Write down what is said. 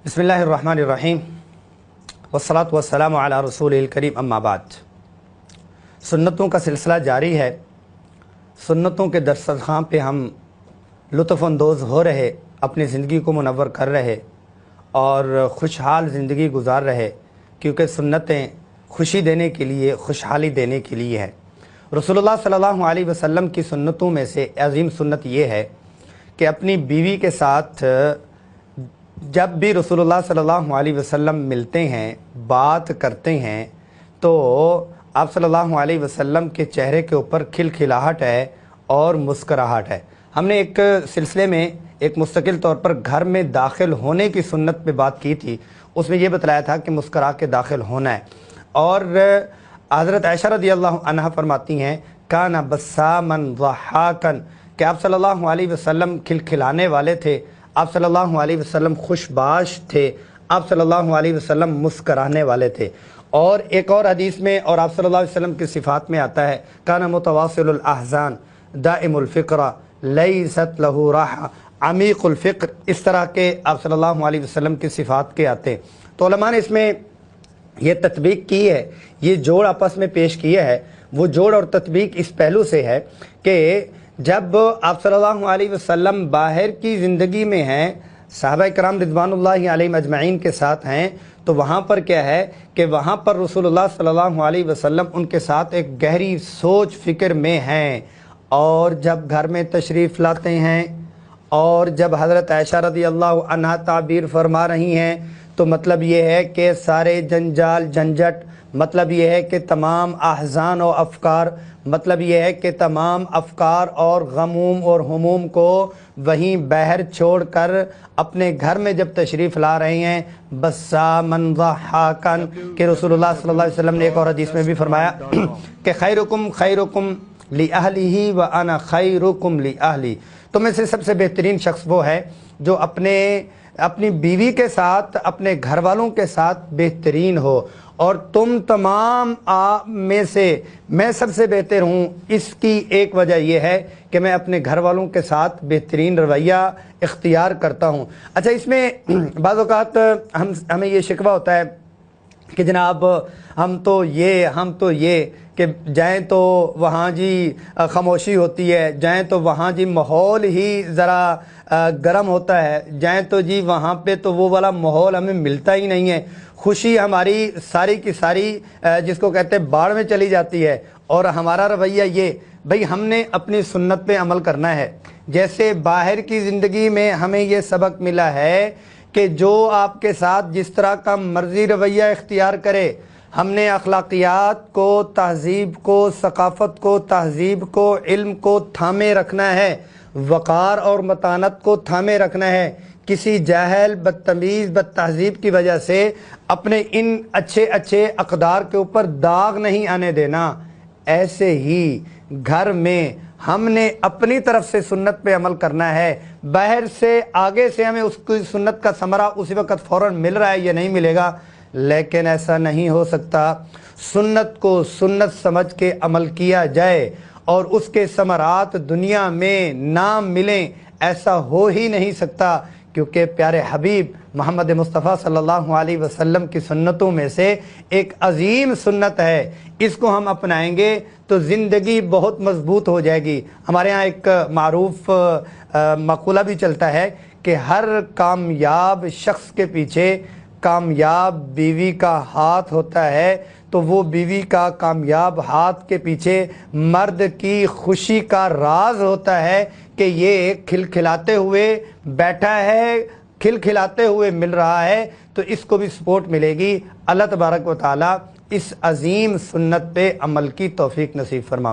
बिस्मिल्लाहिर्रहमानिर्रहीम वस्सलातु वस्सलामु अला रसूलिल करीम अम्मा बाद। सुन्नतों का सिलसिला जारी है। सुन्नतों के दस्तरख़्वान पे हम लुत्फ़ अंदोज़ हो रहे, अपनी ज़िंदगी को मुनव्वर कर रहे और खुशहाल ज़िंदगी गुजार रहे, क्योंकि सुन्नतें खुशी देने के लिए, खुशहाली देने के लिए है। रसूलुल्लाह सल्लल्लाहु अलैहि वसल्लम की सुन्नतों में से अज़ीम सुन्नत ये है कि अपनी बीवी के साथ जब भी रसूलुल्लाह सल्लल्लाहु अलैहि वसल्लम मिलते हैं, बात करते हैं, तो आप सल्लल्लाहु अलैहि वसल्लम के चेहरे के ऊपर खिलखिलाहट है और मुस्कराहट है। हमने एक सिलसिले में एक मुस्तकिल तौर पर घर में दाखिल होने की सुन्नत पे बात की थी। उसमें यह बताया था कि मुस्करा के दाखिल होना है। और हज़रत आयशा रज़ियल्लाहु अन्हा फरमाती हैं, काना बस्सामन ज़हाकन, कि आप सल्लल्लाहु अलैहि वसल्लम खिलखिलाने वाले थे, आप सल्लल्लाहु अलैहि वसल्लम खुशबाश थे, आप सल्लल्लाहु अलैहि वसल्लम मुस्कराने वाले थे। और एक और हदीस में और आप सल्लल्लाहु अलैहि वसल्लम की सिफ़ात में आता है, काना मुतवासिलुल अहज़ान दाइमुल फ़िक्रा लैसत लहू राहा अमीक़ुल फ़िक्र। इस तरह के आप सल्लल्लाहु अलैहि वसल्लम की सिफ़ात के आते हैं। तो उलमा ने इसमें ये तत्बीक की है, ये जोड़ आपस में पेश किया है। वो जोड़ और तत्बीक इस पहलू से है कि जब आप सल्लल्लाहु अलैहि वसल्लम बाहर की ज़िंदगी में हैं, सहाबा इकराम रिज़वानुल्लाहि अलैहिम अजमईन के साथ हैं, तो वहाँ पर क्या है कि वहाँ पर रसूलुल्लाह सल्लल्लाहु अलैहि वसल्लम उनके साथ एक गहरी सोच फ़िक्र में हैं। और जब घर में तशरीफ़ लाते हैं और जब हज़रत आयशा रज़ियल्लाहु अन्हा ताबीर फरमा रही हैं, तो मतलब ये है कि सारे जंजाल झंझट, मतलब ये है कि तमाम अहज़ान और अफ़कार, मतलब ये है कि तमाम अफ़कार और गमूम और हमूम को वहीं बाहर छोड़कर अपने घर में जब तशरीफ़ ला रहे हैं, बस्सामन ज़हाकन, कि रसूलुल्लाह सल्लल्लाहु अलैहि वसल्लम ने एक और हदीस में भी फरमाया कि खैरुकुम ली अहलिही व अना खैरुकुम ली अहली। तो में से सबसे बेहतरीन शख्स वो है जो अपनी बीवी के साथ, अपने घर वालों के साथ बेहतरीन हो, और तुम तमाम में से मैं सबसे बेहतर हूँ। इसकी एक वजह यह है कि मैं अपने घर वालों के साथ बेहतरीन रवैया इख्तियार करता हूँ। अच्छा, इसमें बाज़ औक़ात हमें ये शिकवा होता है कि जनाब हम तो ये कि जाएं तो वहाँ जी खामोशी होती है, जाएं तो वहाँ जी माहौल ही ज़रा गर्म होता है, जाएं तो जी वहाँ पे तो वो वाला माहौल हमें मिलता ही नहीं है। खुशी हमारी सारी की सारी जिसको कहते हैं बाढ़ में चली जाती है। और हमारा रवैया ये, भाई हमने अपनी सुन्नत पे अमल करना है। जैसे बाहर की ज़िंदगी में हमें ये सबक मिला है कि जो आपके साथ जिस तरह का मर्ज़ी रवैया इख्तियार करे, हमने अखलाकियात को, तहज़ीब को, सकाफ़त को, तहज़ीब को, इल्म को थामे रखना है, वक़ार और मतानत को थामे रखना है। किसी जाहल, बदतमीज़, बदतहज़ीब की वजह से अपने इन अच्छे अच्छे अक़दार के ऊपर दाग नहीं आने देना। ऐसे ही घर में हमने अपनी तरफ से सुन्नत पे अमल करना है। बाहर से आगे से हमें उसकी सुन्नत का समरा उसी वक़्त फ़ौरन मिल रहा है, ये नहीं मिलेगा, लेकिन ऐसा नहीं हो सकता। सुन्नत को सुन्नत समझ के अमल किया जाए और उसके समरात दुनिया में ना मिलें, ऐसा हो ही नहीं सकता। क्योंकि प्यारे हबीब मोहम्मद मुस्तफ़ा सल्लल्लाहु अलैहि वसल्लम की सुन्नतों में से एक अज़ीम सुन्नत है। इसको हम अपनाएंगे तो ज़िंदगी बहुत मजबूत हो जाएगी। हमारे यहाँ एक मारूफ मक़ूला भी चलता है कि हर कामयाब शख्स के पीछे कामयाब बीवी का हाथ होता है, तो वो बीवी का कामयाब हाथ के पीछे मर्द की खुशी का राज होता है कि ये खिलखिलाते हुए बैठा है, खिलखिलाते हुए मिल रहा है, तो इसको भी सपोर्ट मिलेगी। अल्लाह तबारक व तआला इस अज़ीम सुन्नत पे अमल की तौफीक नसीब फरमा।